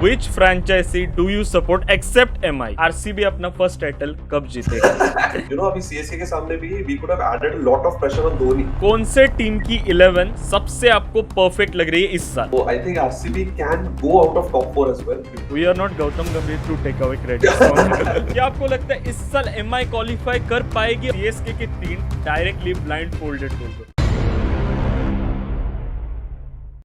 Which franchisee do you support except MI? RCB अपना first title कब जीतेगा? अभी सीएसके के सामने भी we could have added a lot of pressure on Dhoni. कौन से टीम की 11 सबसे आपको परफेक्ट लग रही है इस साल? So I think RCB can go out of top 4 as well. We are not Gautam Gambhir to take away credit. क्या आपको लगता है इस साल MI क्वालिफाई कर पाएगी? CSK की टीम डायरेक्टली ब्लाइंड फोल्डेड बोल दो.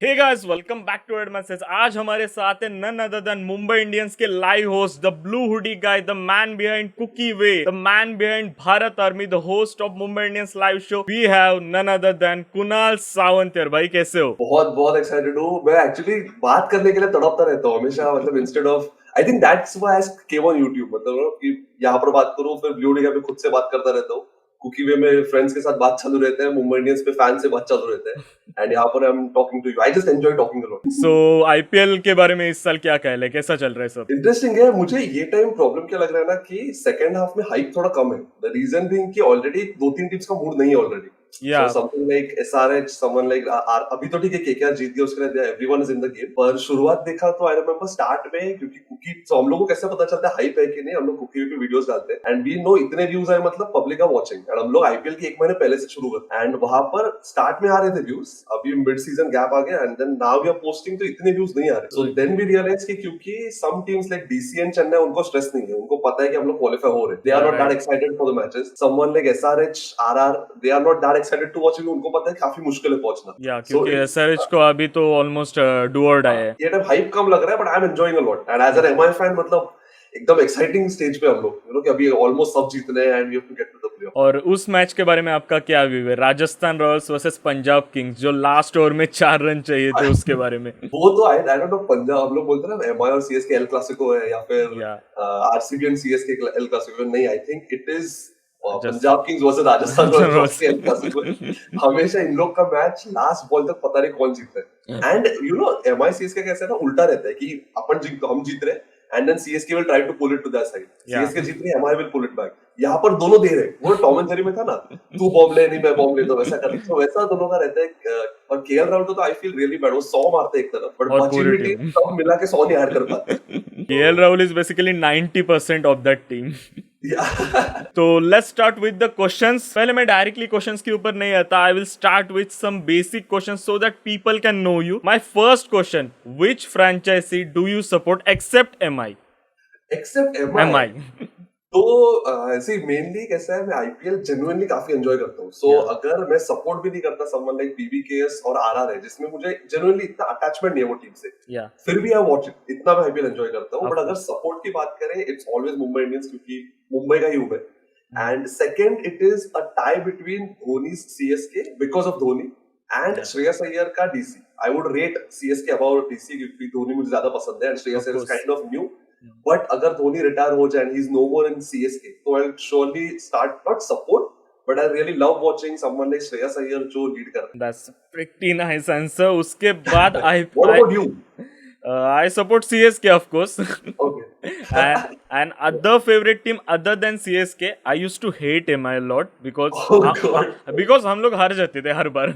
Hey guys, welcome back to Ed Message. आज हमारे साथ है none other than Mumbai Indians के live host, the blue hoodie guy, the man behind Cookie Way, the man behind Bharat Army, the host of Mumbai Indians live show. We have none other than Kunal Sawant यार. भाई कैसे हो? बहुत बहुत excited हूँ. मैं actually बात करने के लिए तड़पता रहता हूँ हमेशा. मतलब instead of I think that's why I came on YouTube. मतलब कि यहाँ पर बात करूँ, फिर ब्लू होडी पे खुद से बात करता रहता हूँ. कुकी वे में फ्रेंड्स के साथ बात चालू रहते हैं, मुंबई इंडियंस पे फैन से बात चालू रहते हैं, एंड यहाँ पर I am talking to you. I just enjoy talking a lot. So IPL के बारे में इस साल क्या कहना है? कैसा चल रहा है सब? इंटरेस्टिंग है. मुझे ये टाइम प्रॉब्लम क्या लग रहा है ना कि सेकंड हाफ में हाइप थोड़ा कम है. द रीजन बीइंग कि ऑलरेडी 2-3 टीम्स का मूड नहीं है already. Yeah. So something like SRH, someone like अभी तो ठीक है KKR जीत गया, उसके लिए everyone is in the game. पर शुरुआत देखा तो I remember start में, क्योंकि कुकी, तो हम लोगों को कैसे पता चलता है हाइप है कि नहीं? हम लोग कुकी पे वीडियोस डालते हैं एंड वी नो इतने व्यूज आए मतलब पब्लिक आर वाचिंग. एंड हम लोग IPL की 1 महीने पहले से शुरू करते एंड वहां पर स्टार्ट में आ रहे थे व्यूज. अभी मिड सीजन गैप आ गया and then now we are posting, तो इतने व्यूज नहीं आ रहे. सो देन वी रियलाइज कि क्योंकि some teams like DC and Chennai, उनको स्ट्रेस नहीं है. उनको पता है कि हम लोग क्वालिफाई हो रहे हैं. They are not that excited for the matches. Someone like SRH, RR, they are not that excited to watch. उनको पता है काफी मुश्किल है पहुंचना. या क्योंकि SRH को अभी तो ऑलमोस्ट डू और डाई है. ये टाइम हाइप कम लग रहा है, but I am enjoying a lot. And as an MI fan मतलब एकदम एक्साइटिंग स्टेज पे हम लोग, यू नो, कि अभी ऑलमोस्ट सब जीतने हैं and we have to get to the playoff. और उस मैच के बारे में आपका क्या व्यू है? Rajasthan Royals versus Punjab Kings, जो लास्ट ओवर में 4 रन चाहिए थे, उसके बारे में. वो तो आई डोंट नो. पंजाब, हम लोग बोलते हैं ना MI और CSK एल क्लासिको है, या फिर RCB and CSK el clasico. नहीं, I think it is Punjab Kings versus Rajasthan Royals el clasico. हमेशा इन लोग का मैच लास्ट बॉल तक पता नहीं कौन जीतता है. And you know MI CSK कैसा है ना, उल्टा रहता है कि हम जीत रहे हैं and then CSK will try to pull it to their side. CSK जीत रही है, MI will pull it back. यहाँ पर दोनों दे रहे. वो टॉम एंड जेरी में था ना, तू बॉम्ब ले, नहीं मैं बॉम्ब लेता हूँ, वैसा कर. तो वैसा दोनों का रहता है. और KL राहुल को तो आई फील रियली बैड. वो 100 मारते एक तरफ, बट बची हुई टीम सब मिला के 100 नहीं हार कर पाते. KL Rahul is basically 90% of that team. तो let's start with the questions. पहले मैं डायरेक्टली क्वेश्चंस के ऊपर नहीं आता. I will start with some basic questions so that people can know you. My first question: which franchisee do you support except MI? Except MI. तो ऐसे mainly कैसा है, मैं IPL जेन्युइनली काफी एंजॉय करता हूँ. सो अगर मैं सपोर्ट भी नहीं करता समवन लाइक BBKS और RR है, जिसमें मुझे जेन्युइनली इतना अटैचमेंट नहीं है वो टीम से, फिर भी आई वॉच इट. इतना मैं IPL एंजॉय करता हूँ. बट अगर सपोर्ट की बात करें, इट्स ऑलवेज मुंबई इंडियंस, क्योंकि मुंबई का ही हूँ मैं. And second, it is a tie between Dhoni CSK because of Dhoni and Shreyas Iyer का DC. I would rate CSK about DC, क्योंकि धोनी मुझे ज्यादा पसंद है and Shreyas Iyer is kind of new. But अगर धोनी रिटायर हो जाए, he is no more in CSK, तो I'll surely start not support, but I really love watching someone like Shreyas Iyer जो लीड कर रहा है. That's pretty nice answer. उसके बाद What about you? I support CSK, of course. Okay. and other favorite team other than CSK, I used to hate MI a lot because because हम लोग हार जाते थे हर बार.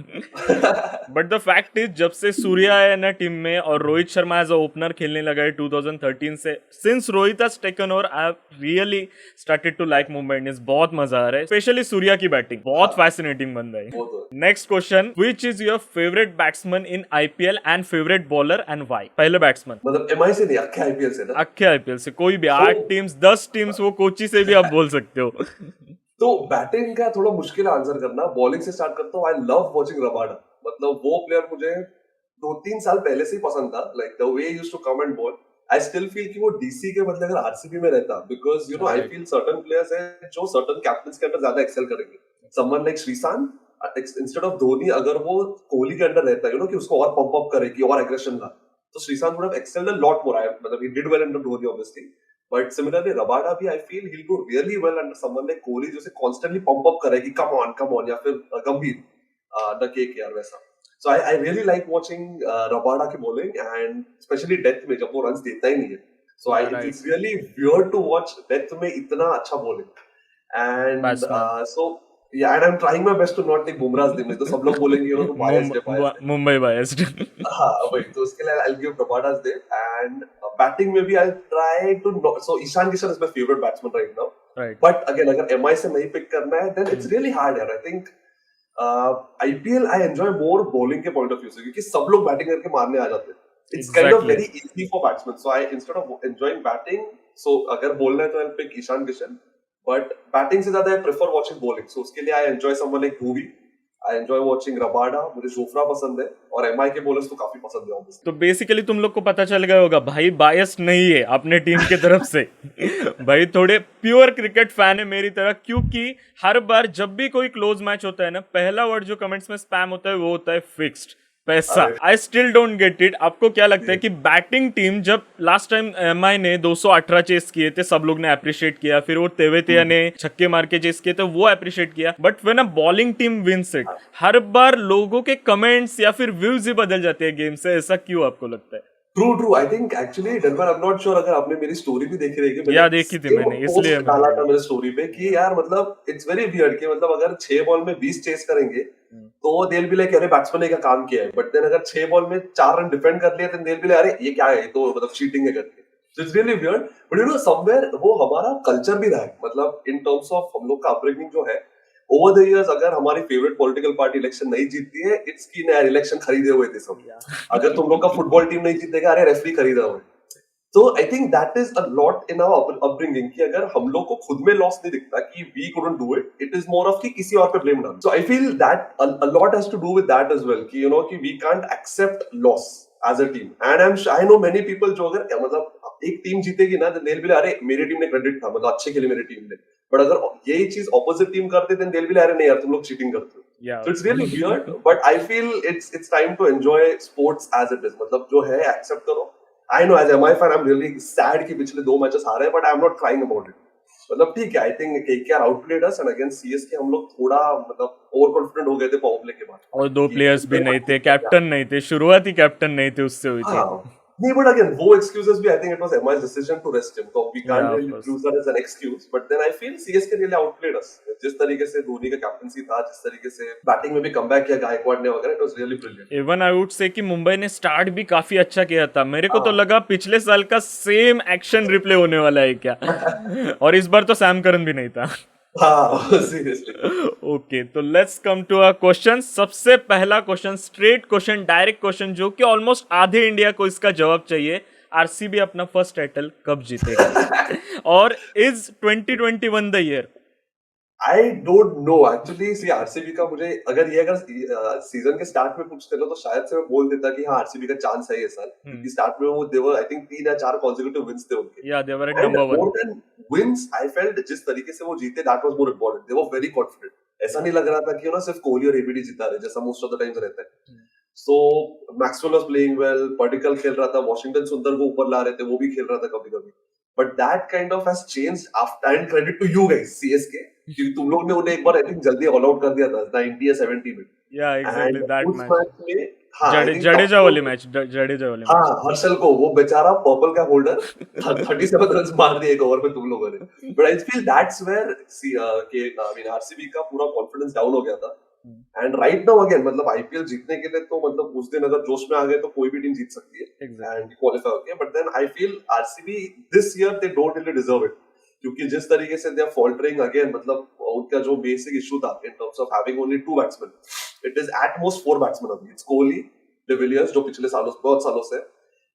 But the fact is, जब से सूर्या है ना टीम में और Rohit Sharma as a opener खेलने लगा है 2013 से, since Rohit has taken over, I have really started to like Mumbai Indians. बहुत मजा आ रहा है, स्पेशली सूर्या की बैटिंग बहुत फैसिनेटिंग बन रही है. Next question: which is your favorite batsman in IPL and favorite bowler and why? पहले बैट्समैन मतलब MI से नहीं, अक्खे IPL से ना. अक्खे IPL से कोई भी 8 टीम्स 10 टीम्स, वो कोची से भी आप बोल सकते हो. तो बैटिंग का थोड़ा मुश्किल है आंसर करना. बॉलिंग से स्टार्ट करता हूँ. I love watching Rabada. मतलब वो प्लेयर मुझे 2-3 साल पहले से ही पसंद था. Like the way used to come and bowl. I still feel कि वो DC के बदले अगर RCB में रहता, because you know I feel certain players हैं जो सर्टेन कैप्टन्स के अंदर ज्यादा एक्सेल करेंगे. Someone like Sreesanth, instead of Dhoni, अगर वो कोहली के अंडर रहता है, यू नो, कि उसको और पंप अप करे, कि और एग्रेशन ला, तो Sreesanth would have excelled a lot more. मतलब he did well under Dhoni obviously, but similarly Rabada भी I feel he'll go really well under someone like Kohli, जो उसे constantly pump up करे कि come on, या फिर गंभीर the KKR वैसा. So I really like watching Rabada की bowling, and especially डेथ में जब वो runs देता ही नहीं है. So it's really weird to watch death में इतना अच्छा bowling. And so yeah, and I'm trying my best to not take Bumrah's name. तो सब लोग बोलेंगे you know तो biased है. मुंबई biased. हाँ वही, तो उसके लिए I'll give Rabada's name. And batting में भी I try to, so Ishan Kishan is my favourite batsman right now, right. But again अगर एमआई से नहीं पिक करना है देन इट्स रियली हार्ड यार. I think IPL I enjoy more bowling के point of view से, क्योंकि सब लोग बैटिंग करके मारने आ जाते हैं. It's kind of Exactly. Very easy for batsman, so I instead of enjoying batting, so अगर बोलना है तो I pick Ishan Kishan, but batting से ज्यादा I prefer watching bowling. So उसके लिए I enjoy someone like Bhuvi, I enjoy watching Rabada, मुझे Jofra पसंद है, और एमआई के बॉलर्स तो काफी पसंद है ऑब्वियसली. तो बेसिकली तुम लोग को पता चल गया होगा भाई बायस नहीं है अपने टीम के तरफ से. भाई थोड़े प्योर क्रिकेट फैन है मेरी तरह, क्योंकि हर बार जब भी कोई क्लोज मैच होता है ना, पहला वर्ड जो कमेंट्स में स्पैम होता है वो होता है फिक्स्ड, पैसा. I still don't get it. आपको क्या लगता है कि बैटिंग टीम, जब लास्ट टाइम एमआई ने 218 चेस किए थे, सब लोग ने अप्रिशिएट किया, फिर वो तेवेतिया ने छक्के मार के चेस किए थे, वो अप्रिशिएट किया, but when a bowling team wins it, हर बार लोगों के कमेंट्स या फिर व्यूज ही बदल जाते हैं गेम से. ऐसा क्यों आपको लगता है? ट्रू आई थिंक एक्चुअली डनवर, आई एम नॉट श्योर अगर आपने मेरी स्टोरी भी देखी रहेगी, या देखी थी मैंने, इसलिए पोस्ट डाला था मेरे स्टोरी पे कि यार मतलब इट्स वेरी वियर्ड कि मतलब अगर 6 बॉल में 20 चेस करेंगे तो दे विल बी लाइक अरे बैट्समैन ने क्या काम किया है, बट देन अगर 6 बॉल में 4 रन डिफेंड कर लिए देन दे विल बी अरे ये क्या है, ये तो मतलब चीटिंग है करके. So it's really weird, but you know somewhere वो हमारा कल्चर भी रहा है, मतलब इन टर्म्स ऑफ हम लोग का अपब्रिंगिंग जो है ओवर द इयर्स. अगर हमारी फेवरेट पॉलिटिकल पार्टी इलेक्शन नहीं जीतती है, इट्स की नया इलेक्शन खरीदे हुए थे सब. अगर तुम लोग का फुटबॉल टीम नहीं जीतेगा, अरे रेफरी खरीदा हुआ है. So I think that is a lot in our upbringing कि अगर हम लोग को खुद में लॉस नहीं दिखता कि we couldn't do it, it is more of कि किसी और पे blame डालना. So I feel that a lot has to do with that as well कि you know कि we can't accept loss as a team. And I know many people जो अगर मतलब एक टीम जीतेगी ना, then they'll be like अरे मेरी टीम ने क्रेडिट था, मतलब अच्छे खेले मेरी टीम ने. बट अगर यही चीज ऑपोजिट टीम करते then they'll be like अरे नहीं यार तुम लोग चीटिंग करते हो. Yeah. So it's really weird, but I feel it's time to enjoy sports as it is. मतलब जो है accept करो. I know as MI fan I'm really sad कि पिछले 2 मैचेस हारे हैं, but I'm not crying about it. मतलब ठीक है, I think KKR outplayed us and against CSK हम लोग थोड़ा मतलब ओवर कॉन्फिडेंट हो गए थे पावर प्ले के बाद. और 2 प्लेयर्स भी नहीं थे, कैप्टन नहीं थे, शुरुआती कैप्टन नहीं थे, उससे हुई थी. हाँ, नहीं बट अगेन वो एक्सक्यूजेस भी I think it was MI's decision to rest him, so we can't Yeah, of really course. use that as an excuse, but then I feel CSK really outplayed us. जिस तरीके से धोनी का captaincy था, जिस तरीके से batting में भी कमबैक किया गायकवाड़ ने वगैरह, it was really brilliant. Even I would से कि मुंबई ने स्टार्ट भी काफी अच्छा किया था. मेरे को तो हाँ. लगा पिछले साल का सेम एक्शन रिप्ले होने वाला है क्या. और इस बार तो सैम करन भी नहीं था. हाँ सीरियसली. ओके, तो let's come to our question. सबसे पहला question, straight question, direct question, जो कि ऑलमोस्ट आधे इंडिया को इसका जवाब चाहिए. आरसीबी अपना फर्स्ट टाइटल कब जीतेगा? और is 2021 the year? I don't know actually. See RCB का मुझे अगर ये सीजन के स्टार्ट में पूछते ना तो शायद से मैं बोल देता कि हाँ आरसीबी का चांस है ये साल, क्योंकि स्टार्ट में वो देवर आई थिंक 3 या 4 कॉन्सेक्यूटिव विंस थे उनके. Yeah they were at And number 1. more than wins, I felt जिस तरीके से वो जीते that was more important. They were very confident. ऐसा नहीं लग रहा था कि सिर्फ कोहली और एबीडी जीता रहे जैसा मोस्ट ऑफ द टाइम्स रहता है. So Maxwell was playing well, Padikkal खेल रहा था, वॉशिंगटन सुंदर को ऊपर ला रहे थे, वो भी खेल रहा था कभी-कभी. But that kind of has changed after, and credit to you guys, CSK, क्योंकि तुम लोग ने उन्हें एक बार आई थिंक जल्दी ऑल आउट कर दिया था 90 या 70 में. या एग्जैक्टली And दैट उस मैच. मैच में हाँ I think जडेजा top वाली four- मैच, जडेजा वाली मैच. हाँ हर्षल को, वो बेचारा पर्पल का होल्डर 37 रन मार दिए एक ओवर में तुम लोगों ने. But I feel that's where RCB का पूरा कॉन्फिडेंस डाउन हो गया था. एंड राइट नाउ अगेन मतलब आईपीएल जीतने के लिए तो मतलब उस दिन अगर जोश में आ गए तो कोई भी टीम जीत सकती है Exactly. एंड क्वालिफाई होती है. But then I feel RCB this year they don't really deserve it, क्योंकि जिस तरीके से दे आर फॉल्टरिंग अगेन, मतलब उनका जो बेसिक इशू था in terms of having only 2 batsman, it is at most 4 batsman अभी. इट्स कोहली, डिविलियर्स जो पिछले सालों बहुत सालों से,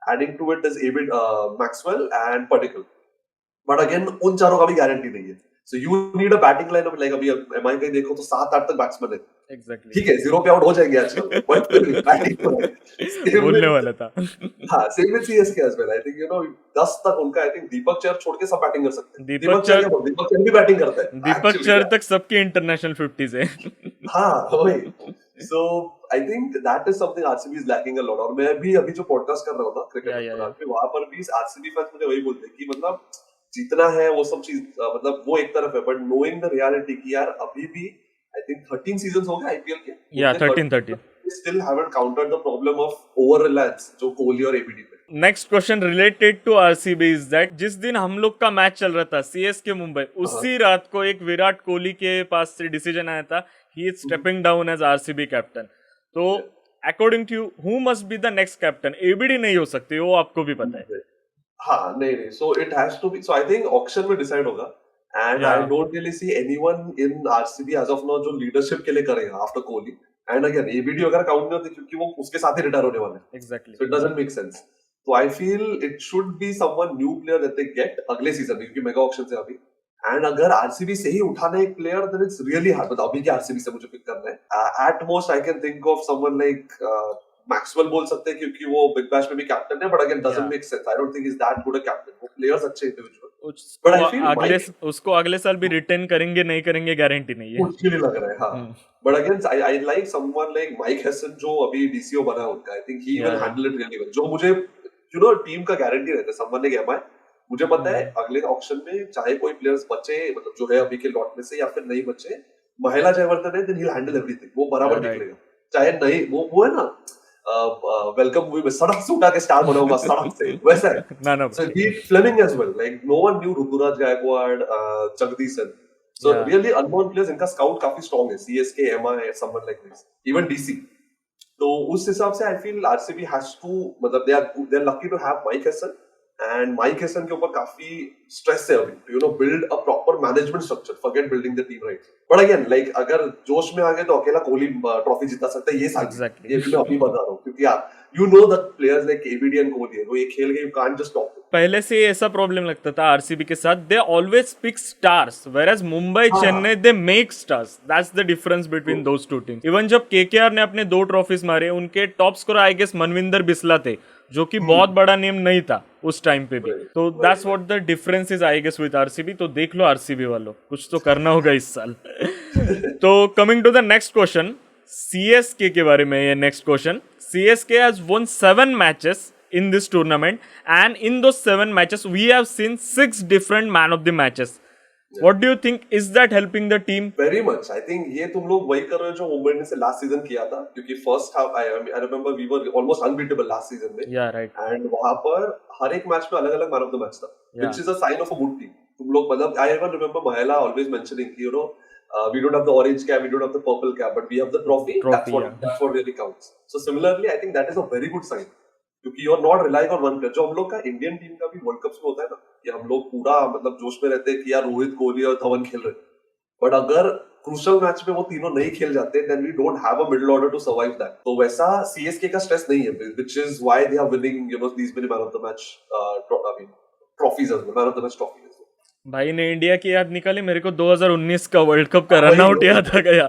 एडिंग टू इट इज एबिड, Maxwell and Padikkal. But again उन चारों का भी गारंटी नहीं है. So you need a batting lineup. Like अभी एमआई का देखो तो 7-8 तक बैट्समैन है. एग्जैक्टली. ठीक है 0 पे आउट हो जाएंगे आजकल, बट बैटिंग तो है. बोलने वाला था. हाँ same with CSK as well. I think 10 तक उनका आई थिंक दीपक चहर छोड़ के सब बैटिंग कर सकते हैं. दीपक चहर दीपक चहर भी बैटिंग करता है. दीपक Actually, चहर तक सबके इंटरनेशनल 50s है. हाँ वही. So I think that is something RCB is lacking a lot. और मैं भी अभी जो पॉडकास्ट कर रहा हूँ ना क्रिकेट पे, वहां पर भी आरसीबी फैंस मुझे वही बोलते हैं कि मतलब जीतना है वो सब चीज, मतलब वो एक तरफ है, बट नोइंग द रियलिटी कि यार अभी भी आई थिंक 13 सीजंस हो गए आईपीएल के. या 13 still haven't countered the problem of over reliance जो कोहली और एबीडी पे. Next question related to RCB is that जिस दिन हम लोग का मैच चल रहा था सीएसके मुंबई, उसी रात को एक विराट कोहली के पास से डिसीजन आया था, he is stepping down as RCB captain. तो according to you who must be the next captain? ABD नहीं हो सकती, वो आपको भी पता है. हाँ, नहीं, so it has to be, so I think auction में डिसाइड होगा, एंड आई या don't really see anyone in RCB as of now जो लीडरशिप के लिए करेगा after Kohli, and again ABD वगैरह काउंट नहीं होती क्योंकि वो उसके साथ ही रिटायर होने वाले हैं, exactly so it doesn't make sense. So I feel it should be someone new player that they get अगले सीजन में, क्योंकि मेगा ऑक्शन से अभी, एंड अगर आरसीबी से ही उठाना एक player then it's really hard, मतलब अभी के आरसीबी से मुझे पिक करना है, at most I can think of someone like Maxwell बोल सकते हैं क्योंकि वो बिग बैश में भी कैप्टन है, बट अगेन या doesn't make sense, I don't think is that good a captain, वो प्लेयर्स अच्छे इंडिविजुअल, उसको बट आई फील अगले माइक उसको अगले साल भी रिटेन करेंगे नहीं करेंगे गारंटी नहीं है। मुश्किल ही लग रहा है, हाँ, hmm, but again I like someone like Mike Hesson जो अभी डीसीओ बना है उनका, I think he will yeah handle it really well, जो मुझे यू नो टीम का गारंटी रहता है, समवन लाइक एमआई, मुझे पता है अगले ऑक्शन में चाहे कोई प्लेयर्स बचे, मतलब जो है अभी के लॉट में से, या फिर नहीं बचे, महिला जयवर्धन है, then he will handle everything, वो बराबर राइट निकलेगा, चाहे नहीं, वो है ना वेलकम मूवी में सड़क से उठा के स्टार बनाऊंगा सड़क से, वैसा है. ना ना So he Fleming as well. Like no one knew Ruturaj Gaikwad, Jagdishan. So या really unknown players, इनका scout काफी strong है. CSK, MI, someone like this. Even DC. तो उस हिसाब से I feel RCB has to, मतलब they are lucky to have Mike Hesson, and Mike Hesson के ऊपर काफी stress है अभी. You know, build a proper management structure. Forget building the team right. But again, like अगर जोश में आ गए तो अकेला कोहली ट्रॉफी जिता सकता है, ये साल में. एग्जैक्टली ये भी मैं अभी बता रहा हूँ क्योंकि यार you know that players like ABD and Kohli, वो ये खेल गए, you can't just stop them. पहले से ही ऐसा प्रॉब्लम लगता था आरसीबी के साथ, they always pick stars where Mumbai हाँ. Chennai they make stars, that's the difference between those two teams. Even जब केकेआर ने अपने 2 ट्रॉफीज मारे, उनके top score I guess Manvinder Bisla थे, जो कि बहुत बड़ा नेम नहीं था उस टाइम पे भी, Right, तो that's what the difference is I guess with RCB. तो देख लो आरसीबी वालों, कुछ तो करना होगा इस साल। तो coming to the next question, CSK के बारे में ये next question. CSK has won 7 matches in this tournament, and in those 7 matches we have seen 6 different man of the matches. What do you think, is that helping the team? very much. I think ये तुम लोग वही कर रहे हो जो Mumbai Indians ने last season किया था, क्योंकि first half I remember we were almost unbeatable last season में, Yeah, right. एंड वहां पर हर एक मैच में अलग अलग मैन ऑफ द मैच था, Yeah. Which is a sign of a good team. तुम लोग, मतलब I even remember Mahela always mentioning कि you know we don't have the orange cap, we don't have the purple cap, but we have the trophy. Trophy, yeah. That's what really counts. So similarly, I think that is a very good sign. क्योंकि you are not relying on one player, जो हम लोग का Indian team का भी world cups में होता है ना, कि हम लोग पूरा मतलब जोश में रहते हैं कि यार रोहित, कोहली और धवन खेल रहे हैं, बट अगर क्रूशियल मैच में वो तीनों नहीं खेल जाते, then we don't have a middle order to survive that. तो वैसा सीएसके का स्ट्रेस नहीं है, which is why they are winning you know these many man of the match trophies as well, man of the match trophy. भाई ने India की याद निकाली, मेरे को 2019 का वर्ल्ड कप का रन आउट याद आ गया।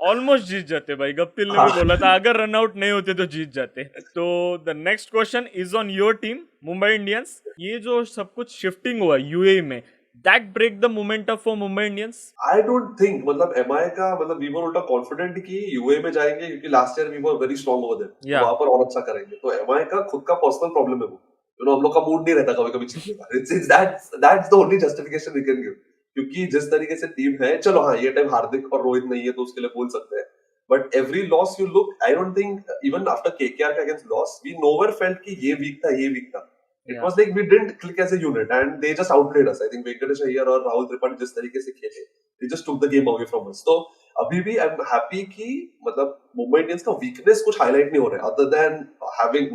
ऑलमोस्ट जीत जाते भाई, गप्टिल ने भी बोला था अगर रन आउट नहीं होते तो जीत जाते। तो the next question is on your team Mumbai Indians. ये जो सब कुछ शिफ्टिंग हुआ यूएई में, that break the momentum for Mumbai Indians? I don't think, मतलब एमआई का, मतलब वी वर उल्टा कॉन्फिडेंट कि यूए में जाएंगे क्योंकि last year we were very strong over there, Yeah. वहां पर और अच्छा करेंगे. तो एमआई का खुद का पर्सनल प्रॉब्लम है वो, यू नो हम लोग का मूड नहीं रहता कभी कभी जीतने का. It's that's the only justification we can give, क्योंकि जिस तरीके से टीम है, चलो हाँ ये टाइम हार्दिक और रोहित नहीं है तो उसके लिए बोल सकते हैं, but every loss you look, I don't think even after KKR का against loss we nowhere felt कि ये वीक था, ये वीक था. It Yeah. was like we didn't click as a unit and they just outplayed us. I think Venkatesh Iyer और राहुल त्रिपाठी जिस तरीके से खेले, they just took the game away from us. तो अभी भी I'm happy कि मतलब मुंबई इंडियंस का weakness कुछ highlight नहीं हो रहा है, other than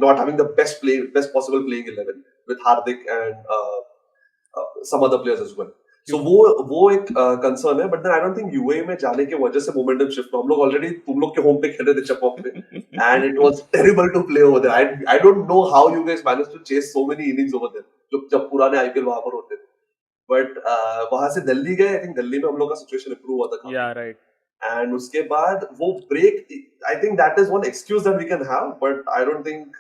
not having the best possible playing 11 with Hardik and some other players as well. So वो एक कंसर्न है, but then I don't think UAE में जाने की वजह से मोमेंटम शिफ्ट. हम लोग ऑलरेडी तुम लोग के होम पे खेल रहे थे चपॉक पे, and it was terrible to play over there. I don't know how you guys managed to chase so many innings over there. जब पुराने आईपीएल वहां पर होते थे, बट वहां से दिल्ली गए. आई थिंक दिल्ली में हम लोग का सिचुएशन इंप्रूव हुआ था, Yeah, right. एंड उसके बाद वो break, I think that is one excuse that we can have, but I don't think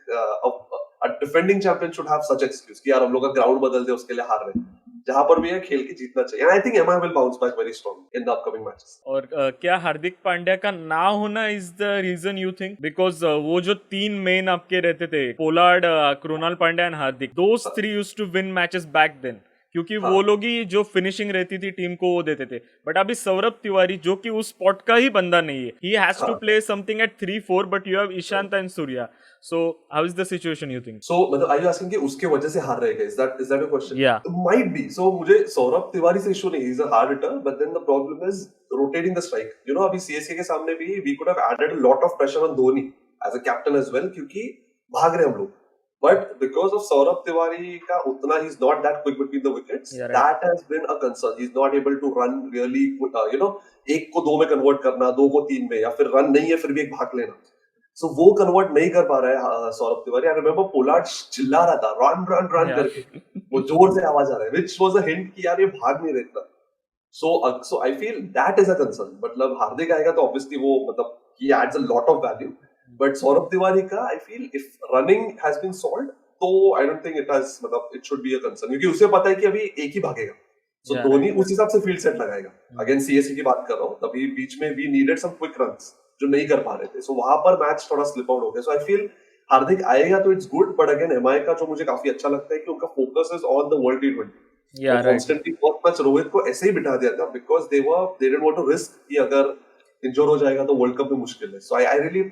a defending champion should have such excuse कि यार हम लोग का ग्राउंड बदल दे उसके लिए हार रहे हैं. जहां पर भी है खेल के जीतना चाहिए. I think MI will bounce back very strong in the upcoming matches. और क्या हार्दिक पांड्या का ना होना is the reason you think? Because वो जो 3 मेन आपके रहते थे, Pollard, Krunal Pandya and Hardik, those 3 used to win matches back then, क्योंकि वो लोग ही जो फिनिशिंग रहती थी टीम को वो देते थे. बट अभी सौरभ तिवारी जो कि उस स्पॉट का ही बंदा नहीं है, he has to play something at 3-4, but you have Ishant and Surya. So how is the situation you think? So मतलब are you asking कि उसके वजह से हार रहे हैं? Is that your question? Yeah. Might be. So मुझे सौरभ तिवारी से इशू नहीं, he's a hard hitter, but then the problem is rotating the strike. You know अभी सीएसके के सामने भी we could have added a lot of pressure on Dhoni as a captain as well, क्योंकि भाग रहे हम लोग. But because of Saurabh Tiwari का उतना he's not that quick between the wickets, Yeah, right. that has been a concern. He's not able to run really, एक को दो में convert करना, दो को तीन में, या फिर run नहीं है फिर भी एक भाग लेना. So वो convert नहीं कर पा रहा है Saurabh Tiwari. I remember Pollard चिल्ला रहा था, run Yeah. करके. वो जोर से आवाज आ रहा है, which was a hint कि यार ये भाग नहीं रहा इतना. So I feel that is a concern. मतलब हार्दिक आएगा तो obviously वो मतलब he adds a lot of value. But Saurabh Tiwari का I feel if running has been solved, तो I don't think it should be a concern. क्योंकि उसे पता है कि अभी एक ही भागेगा. So Yeah, धोनी उस हिसाब से फील्ड सेट लगाएगा. Again CSK की बात कर रहा हूँ. तभी बीच में we needed some quick runs जो नहीं कर पा रहे थे. So वहां पर मैच थोड़ा स्लिप आउट हो गया. So I feel हार्दिक आएगा तो it's good. But again MI का जो मुझे काफी अच्छा लगता है कि उनका focus is on the World T20. Yeah, right. Constantly बहुत मैच रोहित को ऐसे ही बिठा दिया था because they didn't want to risk कि अगर इंजोर हो जाएगा तो वर्ल्ड कप में मुश्किल है. So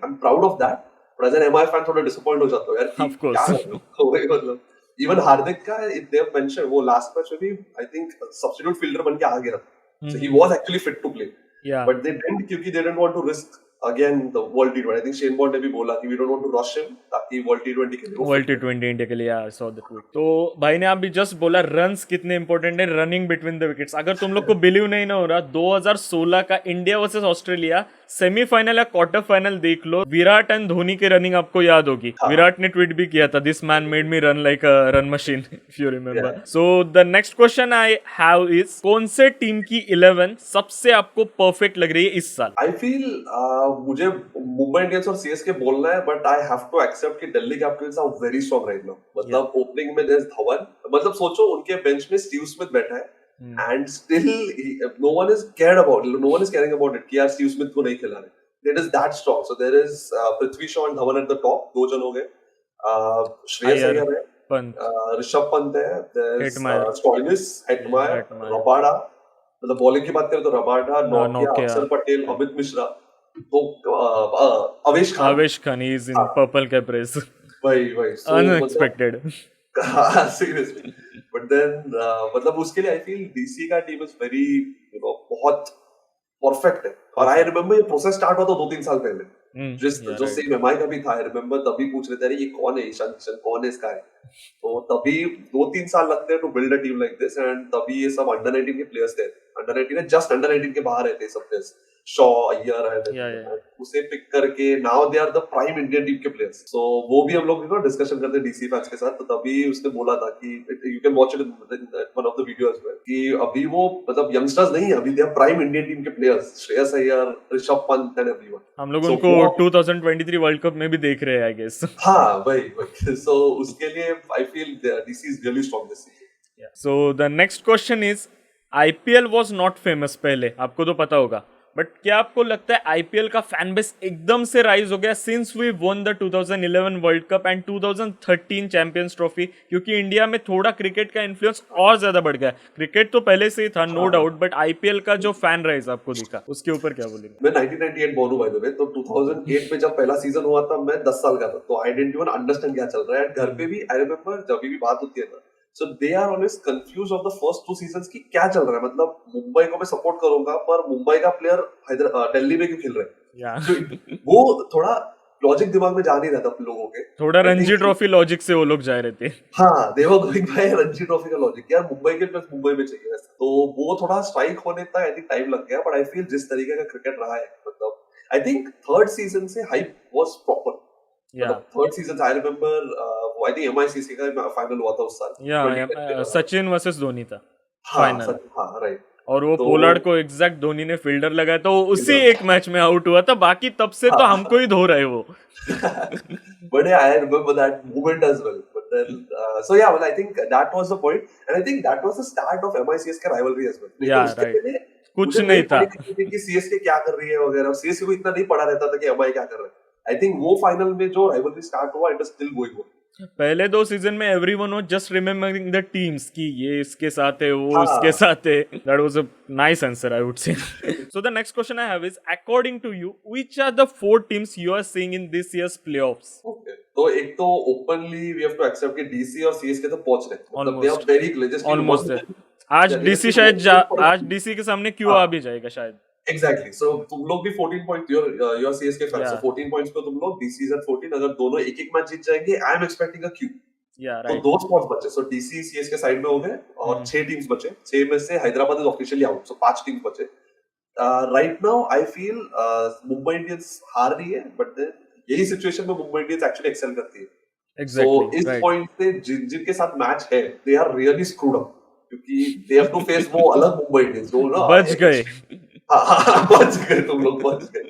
I'm proud of that. But as an MI fan थोड़ा disappoint हो जाता हूँ यार कि Of course. क्या कर रहे हो वही मतलब. Even हार्दिक का they have mentioned वो लास्ट मैच में भी I think substitute fielder बन के आ गया. So he was actually fit to play. Yeah. But they didn't क्योंकि they didn't want to risk again the World T20. I think Shane Bond ने भी बोला कि we don't want to rush him ताकि World T20 के लिए वो world fit T20 India के लिए आई सॉ द ट्वीट. तो भाई ने अभी जस्ट बोला रन्स कितने इंपॉर्टेंट है रनिंग बिटवीन द विकेट्स. अगर तुम लोग को बिलीव नहीं ना हो रहा 2016 का इंडिया वर्सेस ऑस्ट्रेलिया सेमीफाइनल या क्वार्टर फाइनल देख लो. विराट एंड धोनी की रनिंग आपको याद होगी. विराट ने ट्वीट भी किया था this man made me run like a run machine if you remember. So the next question I have is कौन से टीम की 11 सबसे आपको परफेक्ट लग रही है इस साल. I feel मुझे मुंबई इंडियंस और सीएसके बोलना है but I have to accept कि Delhi Capitals are very strong right now. मतलब ओपनिंग में देयर इज धवन. मतलब सोचो उनके बेंच में स्टीव स्मिथ बैठा है and still no one is caring about it कि यार स्टीव स्मिथ को नहीं खिला रहे. It is that strong. So there is Prithvi Shaw and Dhawan at the top. दो जन हो गए. श्रेयस अय्यर है. पंत. ऋषभ पंत है. There's Hetmyer. Stoinis, Hetmyer, Rabada. मतलब बॉलिंग की बात करें तो रबाडा, नोकिया, अक्षर पटेल, अमित मिश्रा, तो Avesh Khan is in purple cap race. वही So, unexpected. Seriously. But then मतलब उसके लिए आई फील डीसी का टीम इज वेरी बहुत परफेक्ट है. और आई रिमेम्बर ये प्रोसेस स्टार्ट हुआ था 2-3 साल पहले. जो सेम एमआई का भी था. आई रिमेम्बर तभी पूछ रहे थे ये कौन है ईशान किशन कौन है इसका है. तो तभी 2-3 साल लगते हैं to build a team like this. And तभी ये सब अंडर 19 के प्लेयर्स थे. अंडर 19 जस्ट अंडर 19 के बाहर रहते सब प्लेयर्स. शॉ अय्यर है उसे पिक करके now they are the prime Indian team के प्लेयर्स. सो वो भी हम लोग डिस्कशन करते डीसी फैंस के साथ. तो तभी उसने बोला था कि you can watch it in one of the videos में कि अभी वो मतलब यंगस्टर्स नहीं है अभी they are prime Indian team के players. Shreyas Iyer, Rishabh Pant and everyone. हम लोग उनको 2023 वर्ल्ड कप में भी देख रहे हैं आई गेस. हाँ वही. सो उसके लिए I feel DC is really strong this season. So the next question is IPL was not famous पहले आपको तो पता होगा बट क्या आपको लगता है आईपीएल का फैन बेस एकदम से राइज हो गया since we won the 2011 world cup and 2013 champions trophy. क्योंकि इंडिया में थोड़ा क्रिकेट का इन्फ्लुएंस और ज्यादा बढ़ गया. क्रिकेट तो पहले से ही था नो डाउट बट आईपीएल का जो फैन राइज आपको दिखा उसके ऊपर क्या बोलेंगे. मैं 1998 बोर्न हूं बाय द वे. तो 2008 में जब पहला सीजन हुआ था मैं 10 साल का था. तो आई डिडंट इवन अंडरस्टैंड क्या चल रहा है. घर पे भी आई रिमेंबर जब भी बात होती है ना so they are always confused of the first 2 seasons की क्या चल रहा है. मतलब मुंबई को मैं सपोर्ट करूंगा पर मुंबई का प्लेयर दिल्ली में क्यों खेल रहे हैं. so, वो थोड़ा लॉजिक दिमाग में जा नहीं रहा था लोगों के. थोड़ा रणजी ट्रॉफी लॉजिक से वो लोग जा रहे थे. हाँ they were going by Ranji trophy का लॉजिक. यार मुंबई के प्लेयर्स मुंबई में चाहिए. तो वो थोड़ा स्ट्राइक होने तक आई थिंक टाइम लग गया. बट आई फील जिस तरीके का क्रिकेट रहा है मतलब आई थिंक थर्ड सीजन से hype was proper. Third season I remember I think MICC का फाइनल हुआ था उस साल. सचिन वर्सेस धोनी था फाइनल. हाँ राइट. और वो पोलार्ड को एग्जैक्ट धोनी ने फील्डर लगाया तो उसी एक मैच में आउट हुआ था. बाकी तब से तो हमको ही धो रहे वो. But yeah, I remember that moment as well. But then, so yeah, well, I think that was the point, and I think that was the start of MI-CSK rivalry as well. Yeah, right. कुछ नहीं था कि CSK क्या कर रही है वगैरह. CSK को इतना नहीं पता रहता था कि MI क्या कर रहा है. I think वो फाइनल में जो rivalry start हुआ, it is still going on. पहले 2 सीजन में everyone was just remembering the teams कि ये इसके साथ है वो इसके साथ है. That was a nice answer I would say. So the next question I have is according to you which are the 4 teams you are seeing in this years playoffs. Okay तो एक तो openly we have to accept कि DC और CSK तो पहुंच रहे. मतलब they are very close. Almost आज डीसी शायद आज डीसी के सामने क्यों आ भी जाएगा शायद. एग्जैक्टली सो तुम लोग भी 14 point your CSK fan so Yeah, 14 points पे तुम लोग डीसी इज एट 14 अगर दोनों एक एक मैच जीत जाएंगे I am expecting a Q yeah, तो right. दो स्पॉट्स बचे सो डीसी सीएसके साइड में हो गए और 6 टीम्स बचे 6 में से Hyderabad is officially out so 5 teams बचे right now I feel Mumbai Indians हार रही है बट देन यही सिचुएशन में मुंबई इंडियंस एक्चुअली एक्सेल करती है सो Exactly, इस right. पॉइंट पे जिनके साथ मैच है they are really screwed up क्योंकि दे हैव टू फेस वो अलग मुंबई इंडियंस जो ना बच गए. हाँ, बच गए तुम लोग बच गए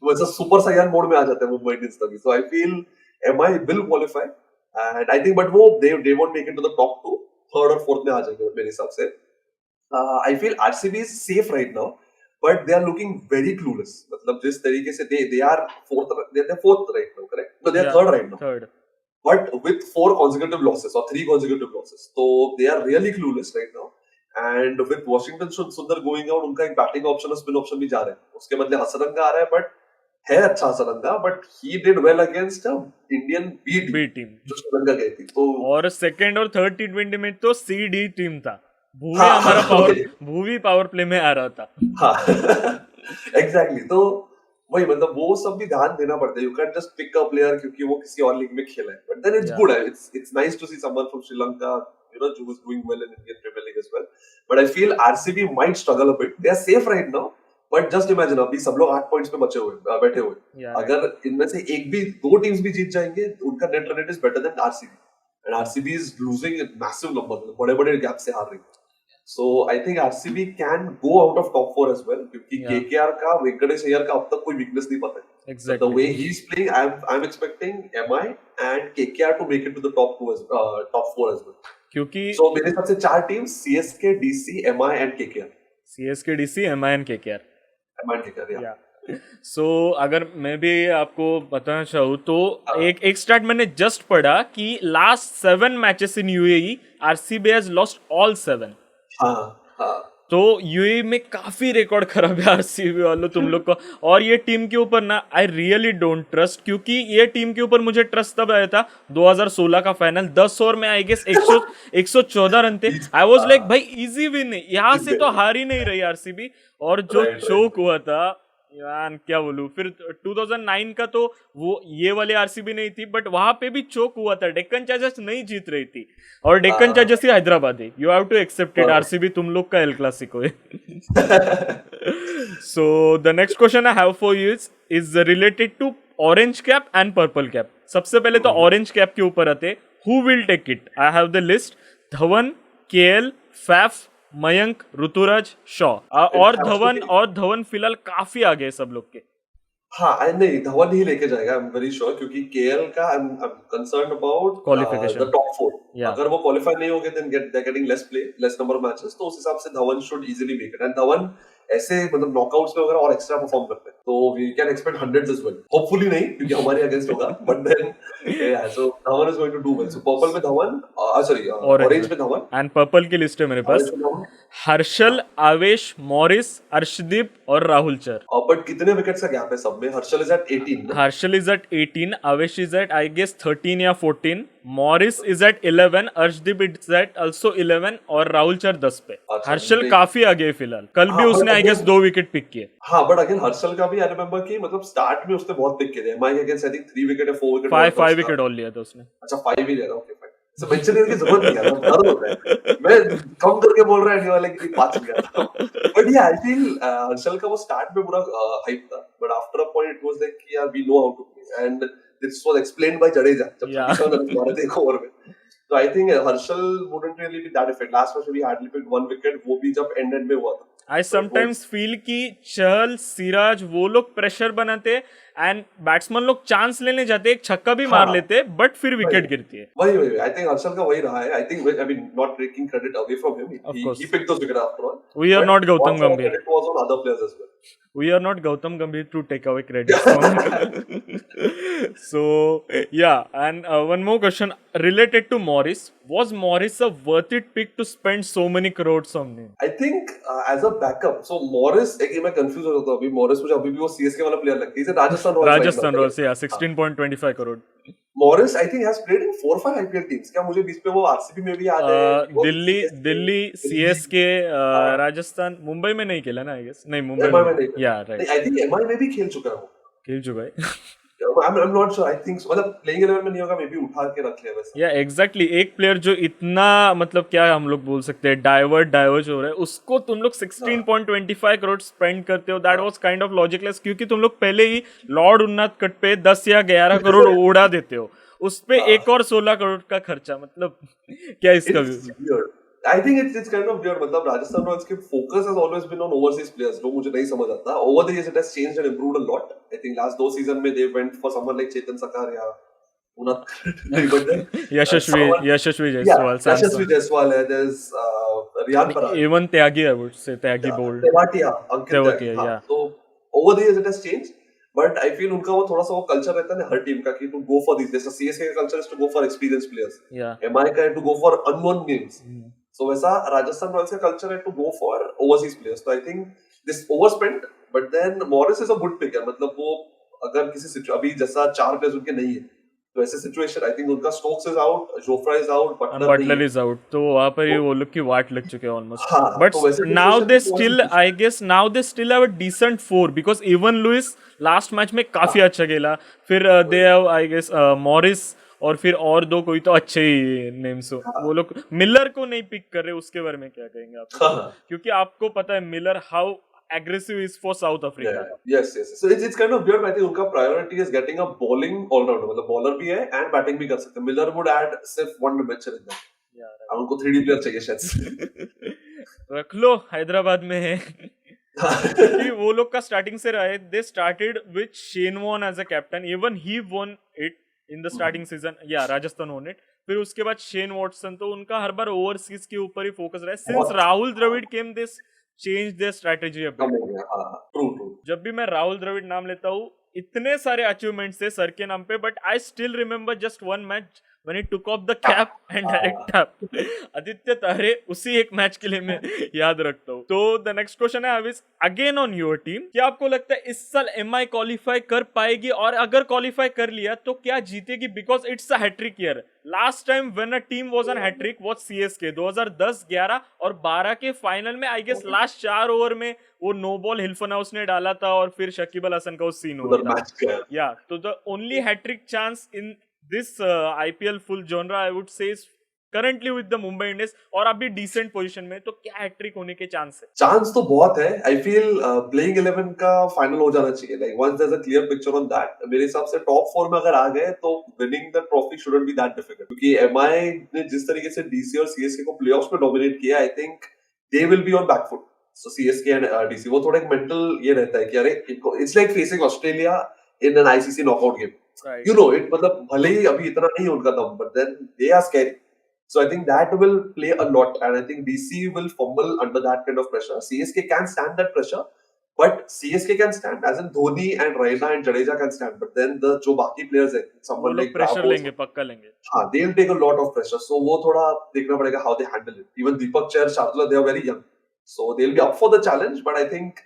वैसा सुपर साइयान मोड में आ जाते हैं मुंबई इंडियंस तभी so I feel MI will qualify and I think but वो they won't make it to the top two third और फोर्थ में आ जाएंगे मेरे हिसाब से I feel RCB is safe right now but they are looking very clueless मतलब जिस तरीके से they are fourth right now correct no they are Yeah, third right now third. but with 4 consecutive losses or 3 consecutive losses. So they are really clueless right now. And with Washington Sundar going out, उनका एक batting option और spin option भी जा रहे हैं उसके बदले हसरंगा आ रहा है बट है अच्छा Hasaranga but he did well against Indian B B team team. जो श्रीलंका गई थी तो और सेकंड और थर्ड T20 में तो CD टीम था. भूवी हाँ, हमारा वही। भूवी पावर प्ले में आ रहा था. हाँ एग्जैक्टली तो वही मतलब वो सब भी ध्यान देना पड़ता है you can just pick a player क्योंकि वो किसी और लीग में खेला है but then it's Yeah. Good it's nice to see someone from Sri Lanka you know who is doing well in Indian Premier League as well but I feel RCB might struggle a bit they are safe right now but just imagine अभी सब लोग 8 points पे बैठे हुए Yeah, right. अगर इनमें से एक भी दो टीम्स भी जीत जाएंगे उनका net run rate is better than RCB and RCB is losing massive number बड़े-बड़े गैप से हार रही है So I think RCB can go out of top 4 as well क्योंकि Yeah. KKR का वेंकटेश अय्यर का अब तक कोई वीकनेस नहीं पता है But the Exactly. way he's playing, I'm expecting MI and KKR to make it to the top 4 as well. क्योंकि So मेरे हिसाब से 4 teams CSK, DC, MI and KKR. CSK, DC, MI and KKR. MI and KKR, yeah. Yeah. So अगर मैं भी आपको बताना चाहूँ तो हाँ. एक स्टार्ट मैंने जस्ट पढ़ा कि last 7 matches in UAE RCB has lost all 7. हाँ, हाँ. तो यूएई में काफी रिकॉर्ड खराब है आरसीबी वालों तुम लोग का और ये टीम के ऊपर ना आई रियली डोंट ट्रस्ट क्योंकि ये टीम के ऊपर मुझे ट्रस्ट तब आया था 2016 का फाइनल 10 ओवर में आई गेस 114 रन थे आई वाज लाइक भाई इजी विन है यहाँ से तो हार ही नहीं रही आरसीबी और जो Right, right. चोक हुआ था यार क्या बोलूं फिर 2009 का तो वो ये वाली आरसीबी नहीं थी बट वहां पे भी चोक हुआ था डेक्कन चार्जर्स नहीं जीत रही थी और डेक्कन हाँ. चार्जर्स ही हैदराबाद है you have to accept it हाँ. आरसीबी तुम लोग का एल क्लासिको है so the next question I have for you is related to orange cap and purple cap सबसे पहले तो ऑरेंज कैप के ऊपर आते who will take it I have the list Dhawan KL Faf Mayank Ruturaj Shaw और धवन फिलहाल काफी आगे है सब लोग के हाँ नहीं धवन ही लेके जाएगा आई एम वेरी श्योर क्योंकि केएल का I am concerned about Qualification. The top 4 Yeah. अगर वो क्वालिफाई नहीं होंगे then they are getting less number of matches तो उस हिसाब से Dhawan should easily make it and Dhawan ऐसे मतलब नॉकआउट्स में वगैरह और एक्स्ट्रा परफॉर्म करते हैं तो we can expect hundreds as well hopefully नहीं क्योंकि हमारे अगेंस्ट होगा but then yeah so Dhawan is going to do well so purple में धवन सॉरी ऑरेंज में धवन एंड पर्पल की लिस्ट है मेरे पास orange में धवन हर्षल आवेश मॉरिस अर्शदीप और राहुल चर बट कितने विकेट्स का गैप है सब में हर्षल इज एट 18 ना? हर्षल इज एट 18 आवेश इज एट आई गेस 13 या 14 Morris is at 11 Arshdeep is at also 11 और राहुल चर 10 पे अच्छा, हर्षल नहीं। काफी आगे है फिलहाल कल भी हाँ, उसने but I guess again- 2 wicket pick किए हाँ बट अगेन हर्षल का भी आई रिमेंबर कि मतलब स्टार्ट में उसने बहुत पिक किए थे MI against I think 3 wicket या 4 विकेट 5 विकेट और लिया था उसने अच्छा 5 ही ले रहा ओके फाइन सो मेंशन करने की जरूरत नहीं है ना दर्द होता है मैं कम करके बोल रहा है वाले कि 5 लिया था बट या आई फील हर्षल का वो स्टार्ट में पूरा हाइप था but after a point it was like कि यार we know how to play and this was explained by Jadeja जब Yeah. 37 रन मारे थे एक ओवर में तो I think Harshal wouldn't really be that effect last match में भी हार्डली पिक्ड 1 विकेट वो भी जब एंड में हुआ था आई समटाइम्स फील कि चहल सिराज वो लोग प्रेशर बनाते एंड बैट्समैन लोग चांस लेने जाते एक छक्का भी मार हाँ. लेते बट फिर विकेट वही. गिरती है वही आई थिंक हर्षल का वही रहा है I think I mean not taking credit away from him Of course. He picked those wicket after all we are not Gautam Gambhir credit was on other players as well we are not Gautam Gambhir to take away credit from So yeah, and one more question related to Morris. Was Morris a worth it pick to spend so many crores on him? I think as a backup so Morris एक मैं confuse हो जाता हूँ अभी Morris मुझे अभी भी वो सीएसके वाला प्लेयर लगता है इसे Rajasthan Royals right Rajasthan Royals, yeah, now 16.25 crore. Morris I think has played in 4 or 5 IPL teams क्या मुझे बीच में वो आरसीबी में भी याद है वो दिल्ली CSK, दिल्ली दिल्ली CSK, हाँ राजस्थान, मुंबई में नहीं खेला ना, आई गेस नहीं, मुंबई में एमआई में नहीं, नहीं या नहीं राइट, आई थिंक एमआई में भी खेल चुका है वो खेल चुका है. I'm not sure. I think so. मतलब प्लेइंग 11 में नहीं होगा मे बी उठा के रख लिया वैसा या एग्जैक्टली एक प्लेयर जो इतना मतलब क्या हम लोग बोल सकते हैं डाइवर्ज हो रहा है, उसको तुम लोग 16.25 करोड़ स्पेंड करते हो. That was kind of logicless, क्योंकि तुम लोग पहले ही लॉर्ड उन्नाथ कट पे 10 या 11 करोड़ उड़ा देते हो, उस पे एक और 16 करोड़ का खर्चा. मतलब क्या इसका It's weird. I think it's kind of weird. मतलब राजस्थान रॉयल्स के focus has always been on overseas players, जो मुझे नहीं समझ आता. Over the years, it has changed and improved a lot. I think last 2 seasons में they went for someone like Chetan Sakaria, Unat नहीं, but then Yashasvi someone, Yashasvi yeah, Jaiswal, Yashasvi Samson, Jaiswal है. There's Riyan Parag, even Tyagi, I would say Tyagi yeah, bold, Tewatia, Ankit Tyagi. Tewatia, हाँ, या तो over the years it has changed. But I feel उनका वो थोड़ा सा वो कल्चर रहता है ना हर टीम का कि to go for these. जैसे CSK का culture is to go for experienced players. या MI का है to go for unknown names. So वैसा राजस्थान रॉयल्स का कल्चर है to go for overseas players. So I think this overspent, but then Morris is a good pick है. मतलब वो अगर किसी अभी जैसा 4 प्लेयर्स उनके नहीं है तो ऐसे सिचुएशन आई थिंक उनका Stokes is out, Jofra is out, Buttler नहीं बटलर है. इज आउट, तो वहां पर ही तो वो लोग की वाट लग चुके हैं ऑलमोस्ट. हाँ बट तो वैसे नाउ सिचुएशन दे में still, I guess now they still have a decent four, because even Lewis last match में काफी अच्छा खेला. फिर they have I guess Morris, और फिर और दो कोई तो अच्छे ही नेम्स हो. वो लोग मिलर को नहीं पिक कर रहे, उसके बारे में क्या कहेंगे आप लोग? क्योंकि आपको पता है Miller how aggressive is for south Africa. yes. So it's kind of weird. I think उनका priority is getting a bowling all-rounder. मतलब bowler भी है and batting भी कर सकते हैं. Miller would add सिर्फ one dimension in that. अब उनको 3D player चाहिए शायद. रख लो, हैदराबाद में है. क्योंकि वो लोग का स्टार्टिंग से रहा है. They started with Shane Warne as a captain, even he won it in the starting season, या राजस्थान वॉन इट. फिर उसके बाद शेन वॉटसन, तो उनका हर बार ओवरसीज के ऊपर ही फोकस रहा है. Since Rahul Dravid came, this change their strategy a bit. True. जब भी मैं राहुल द्रविड़ नाम लेता हूँ, इतने सारे अचीवमेंट्स थे सर के नाम पे, but I still remember just one match when he took off the cap and direct tap. Aditya तारे, उसी एक मैच के लिए मैं याद रखता हूँ. तो द नेक्स्ट क्वेश्चन है अविस, अगेन ऑन योर टीम. क्या आपको लगता है इस साल एमआई क्वालिफाई कर पाएगी, और अगर क्वालिफाई कर लिया तो क्या जीतेगी? Because it's a hattrick year. Last time when a team was on hattrick was CSK 2010, 11 और 12 के फाइनल में. आई गेस लास्ट 4 ओवर में वो नो बॉल हिल्फनहाउस ने डाला था, और फिर शकीब अल हसन का वो सीन हुआ था. या तो the only hattrick chance in this IPL full genre I would say is currently with the Mumbai Indians, और अभी decent position में. तो क्या हैट्रिक होने के चांस है? चांस तो बहुत है. आई फील प्लेइंग 11 का फाइनल हो जाना चाहिए. Like once there is a clear picture on that, मेरे हिसाब से टॉप 4 में अगर आ गए तो winning the trophy shouldn't be that difficult. क्योंकि एमआई ने जिस तरीके से डीसी और सीएसके को प्लेऑफ्स में डोमिनेट किया, I think they will be on back foot. So CSK and DC वो थोड़ा एक मेंटल ये रहता है कि अरे it's like facing Australia in an ICC knockout game. Right. You know it, मतलब भले ही अभी इतना नहीं है उनका दम, but then they are scary. So I think that will play a lot, and I think DC will fumble under that kind of pressure. CSK can stand that pressure, but CSK can stand as in Dhoni and Raina and Jadeja can stand. But then the जो बाकी players है, वो someone लोग like pressure Bravo, लेंगे, पक्का लेंगे. हाँ, they'll take a lot of pressure. So वो थोड़ा देखना पड़ेगा how they handle it. Even Deepak Chair, Shardula, they are very young, so they'll be up for the challenge. But I think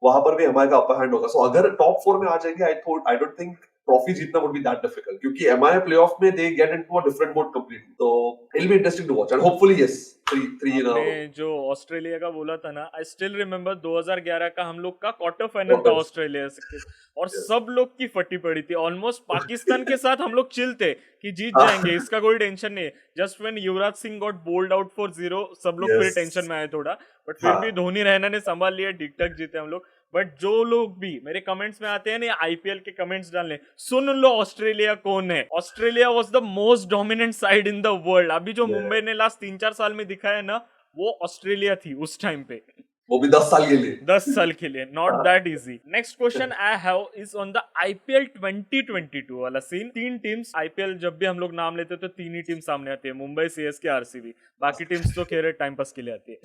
वहां पर भी हमारे का अपर हैंड होगा. So अगर टॉप 4 में आ जाएंगे, I don't think ट्रॉफी जीतना would be that difficult, क्योंकि एमआई प्लेऑफ में they get into a different mode completely. तो it'll be interesting to watch and hopefully yes, three in a row. आपने जो ऑस्ट्रेलिया का बोला था ना, आई स्टिल रिमेम्बर 2011 का हम लोग का क्वार्टर फाइनल था ऑस्ट्रेलिया से, और सब लोग की फटी पड़ी थी. ऑलमोस्ट पाकिस्तान के साथ हम लोग चिल थे कि जीत जाएंगे, इसका कोई टेंशन नहीं. Just when Yuvraj Singh got bold out for 0, सब लोग फिर टेंशन में आए थोड़ा, बट फिर भी धोनी रैना ने संभाल लिया, ठीक ठाक जीते हम लोग. बट जो लोग भी मेरे कमेंट्स में आते हैं ना आईपीएल के कमेंट्स डालने, सुन लो ऑस्ट्रेलिया कौन है. Australia was the most dominant side in the world. अभी जो मुंबई ने लास्ट 3-4 साल में दिखाया है ना, वो ऑस्ट्रेलिया थी उस टाइम पे. वो भी 10 साल के लिए. 10 साल के लिए, not that easy. Next question I have is on the IPL 2022 वाला सीन. 3 टीम्स आईपीएल जब भी हम लोग नाम लेते हैं तो 3 ही टीम सामने आती है, मुंबई, सीएसके, आरसीबी. बाकी टीम्स तो खेल टाइम पास के लिए आती है.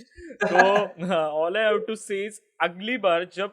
तो ऑल आई हैव टू से इज, अगली बार जब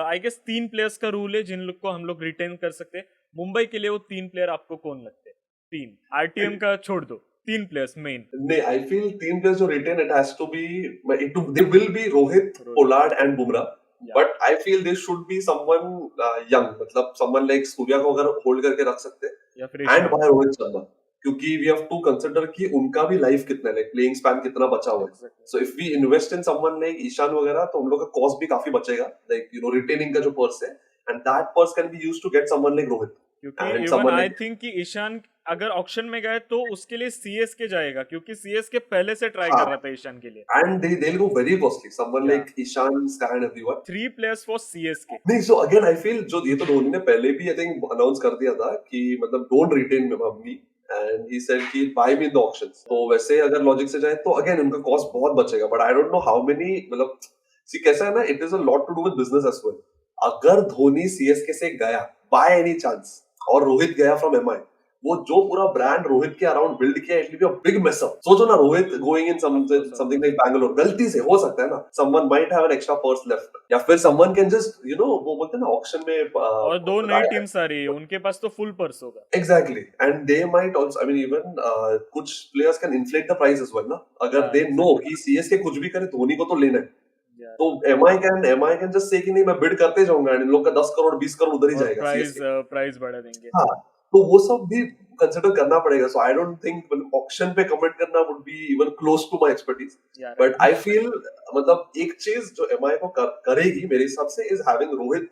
आई गेस 3 प्लेयर्स का रूल है जिन लोग को हम लोग रिटेन कर सकते हैं, मुंबई के लिए वो 3 प्लेयर आपको कौन लगते हैं? 3 आरटीएम का छोड़ दो, 3 प्लेयर्स मेन। नहीं, आई फील 3 प्लेयर्स जो retain it has to be they will be Rohit, Pollard and Bumrah, but I feel they should be someone young, मतलब समवन लाइक सूर्या को अगर होल्ड करके रख सकते हैं, या फिर एंड बाय रोहित शर्मा, क्योंकि वी हैव टू कंसीडर कि उनका भी लाइफ कितना है, लाइक प्लेइंग स्पैन कितना बचा हुआ है। So if we invest in someone like Ishan वगैरह, तो हम लोग का कॉस्ट भी काफी बचेगा, लाइक यू नो रिटेनिंग का जो पर्स है, and that purse can be used to get someone like Rohit. क्योंकि इवन आई थिंक कि ईशान अगर ऑक्शन में गए तो उसके लिए सीएसके जाएगा, क्योंकि सीएसके पहले से ट्राई कर रहा था ईशान के लिए, and they'll go very costly, someone like Ishan, Sky and everyone. 3 players for CSK. नहीं, so again I feel जो ये तो धोनी ने पहले भी आई थिंक अनाउंस कर दिया था कि मतलब don't retain me, and he said कि buy me in the auctions. तो वैसे अगर लॉजिक से जाए तो अगेन उनका कॉस्ट बहुत बचेगा, but I don't know how many, मतलब सी कैसा है ना, it is a lot to do with business as well. अगर धोनी सीएसके से गया बाय एनी चांस और रोहित गया फ्रॉम एमआई, वो जो पूरा ब्रांड रोहित के अराउंड बिल्ड किया, it will be a big mess up. सोचो ना, Rohit going in something like Bangalore, गलती से हो सकता है ना, someone might have an extra purse left, या फिर someone can just you know, वो बोलते हैं ना ऑक्शन में, और 2 नई टीम्स आ रही है, उनके पास तो फुल पर्स होगा। Exactly, and they might also, I mean even कुछ players can inflate the price as well ना, अगर दे नो कि सीएसके कुछ भी करे, धोनी को तो लेना है, तो एमआई कैन जस्ट से कि नहीं मैं बिड करते जाऊंगा, एंड इन लोग का 10 करोड़ 20 करोड़ उधर ही जाएगा, प्राइस बढ़ा देंगे। हाँ, तो वो सब भी कंसिडर करना पड़ेगा। So I don't think auction पे कमेंट करना would be even close to my expertise, but I feel मतलब एक चीज जो एमआई को करेगी मेरे हिसाब से is having Rohit,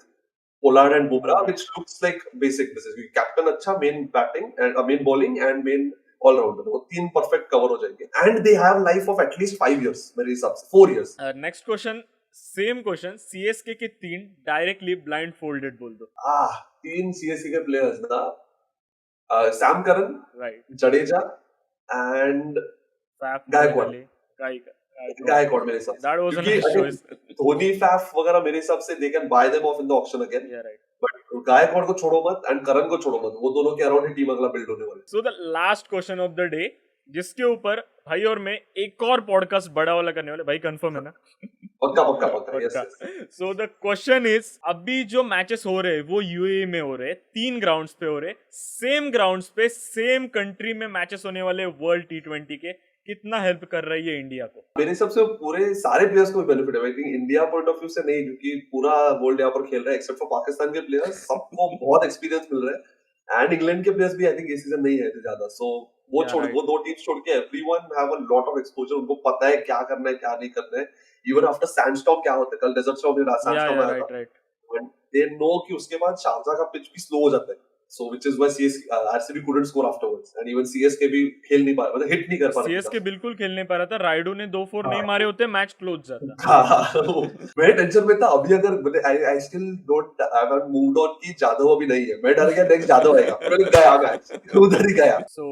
Pollard and Bumrah, which looks like basic basis, captain अच्छा, main batting and main bowling and main allrounder, वो 3 परफेक्ट कवर हो जाएंगे, and they have life of at least 5 years मेरे हिसाब से, 4 years. Next question, same question, CSK के 3 directly blind folded बोल दो। 3 सीएसके के प्लेयर्स ना, Sam Curran, right, Jadeja and Gaikwad मेरे हिसाब से, दैट वाज अ क्योंकि नाइस चॉइस। धोनी, फैफ वगैरह मेरे हिसाब से they can buy them of in the auction again, right, but Gaikwad को छोड़ो मत एंड करन को छोड़ो मत, वो दोनों के अराउंड ही टीम अगला बिल्ड होने वाली। So the last question of the day, जिसके ऊपर भाई और मैं एक और पॉडकास्ट बड़ा वाला करने वाले, भाई कंफर्म है ना? पक्का, yes. So the question is, अभी जो मैचेस हो रहे हैं वो यूएई में हो रहे हैं, 3 ग्राउंड्स पे हो रहे, सेम ग्राउंड्स पे सेम कंट्री में मैचेस होने वाले वर्ल्ड टी20 के, कितना हेल्प कर रही है इंडिया को? मेरे हिसाब से पूरे सारे प्लेयर्स को बेनिफिट है, I think India point of view से नहीं, क्योंकि पूरा वर्ल्ड यहाँ पर खेल रहा है एक्सेप्ट फॉर पाकिस्तान के प्लेयर्स, सबको बहुत एक्सपीरियंस मिल रहा है, एंड इंग्लैंड के प्लेयर्स भी आई थिंक ये सीजन नहीं है ज्यादा, सो वो छोड़, वो 2 टीम्स छोड़ के everyone have a lot of exposure, उनको पता है क्या करना है क्या नहीं करना है, इवन आफ्टर सैंडस्टॉर्म क्या होता है, कल डेजर्ट स्टॉर्म में सैंडस्टॉर्म आया था, एंड दे नो कि उसके बाद शारजा का पिच भी स्लो हो जाता है, so which is why RCB couldn't score afterwards, and even CSK भी खेल नहीं पा रहा, मतलब हिट नहीं कर पा रहा, CSK बिल्कुल खेल नहीं पा रहा था, राइडू ने 2-4 नहीं मारे होते, मैच क्लोज जाता। मैं टेंशन में था, अभी अगर I still don't, I have moved on कि जादव अभी नहीं है, मैं डर गया नेक्स्ट जादव आएगा, मैंने गया मैच उधर ही गया। So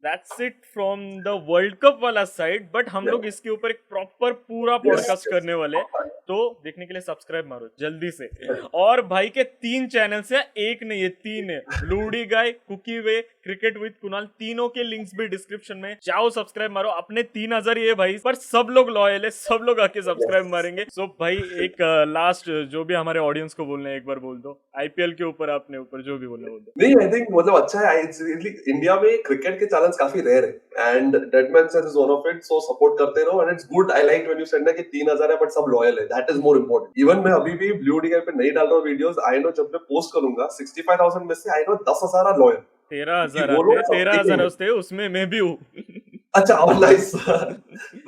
that's it from the world cup वाला साइड, बट हम लोग इसके ऊपर एक प्रॉपर पूरा पॉडकास्ट करने वाले, तो देखने के लिए सब्सक्राइब मारो जल्दी से। और भाई के 3 चैनल्स है, एक नहीं है 3 है, bloody guy, cookie way, cricket with Kunal, तीनों के लिंक्स भी डिस्क्रिप्शन में, जाओ सब्सक्राइब मारो। अपने 3000 ही है भाई, पर सब लोग लॉयल है, सब लोग आके सब्सक्राइब मारेंगे। सो भाई एक लास्ट जो भी हमारे ऑडियंस को बोलना है एक बार बोल दो, आईपीएल के ऊपर, अपने ऊपर जो भी बोलना बोल दो। नहीं, आई थिंक मतलब अच्छा है, इंडिया में क्रिकेट के चैनल्स काफी रेयर है, and dead man says is one of it, so support करते रहो, and it's good, I like when you said ना कि 3000 है बट सब लॉयल है, that is more important. Even मैं अभी भी ब्लू डी पे नहीं डाल रहा हूं वीडियोस, आई नो जब मैं पोस्ट करूंगा 65000 में से आई नो 10000 आर लॉयल, 13,000 होते, उसमें मैं भी हूँ। अच्छा, nice,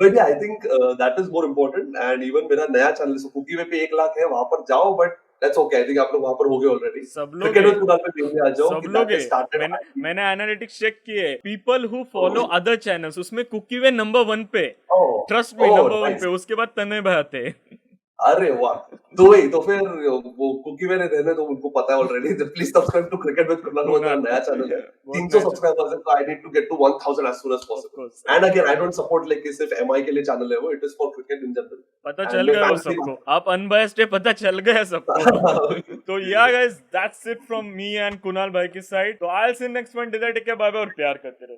but I think that is more important, and even मेरा नया चैनल कुकी वे पे 1 लाख है, वहां पर जाओ, but that's okay, I think आप लोग वहां पर हो गए ऑलरेडी, सब लोग क्रिकेट कुणाल पे देखने आ जाओ, सब लोग मैंने एनालिटिक्स चेक किए, people who follow other channels, उसमें कुकी वे नंबर 1 पे, ट्रस्ट मी, नंबर 1 पे, उसके बाद तन्मय भाई आते हैं। अरे वाह, तो वही तो फिर वो कुकी में रहने तो उनको पता है already, please subscribe to cricket with Kunal, वो मेरा नया चैनल है, 300 सब्सक्राइबर्स है, तो I need to get to 1000 as soon as possible, and again I don't support like सिर्फ एमआई के लिए चैनल है वो, it is for cricket in general, पता चल गया वो सबको, आप अनबायस्ड है, पता चल गया सबको। तो या guys, that's it from me and Kunal भाई की साइड, तो I will see you next one, take care, bye bye, और प्यार करते रहो।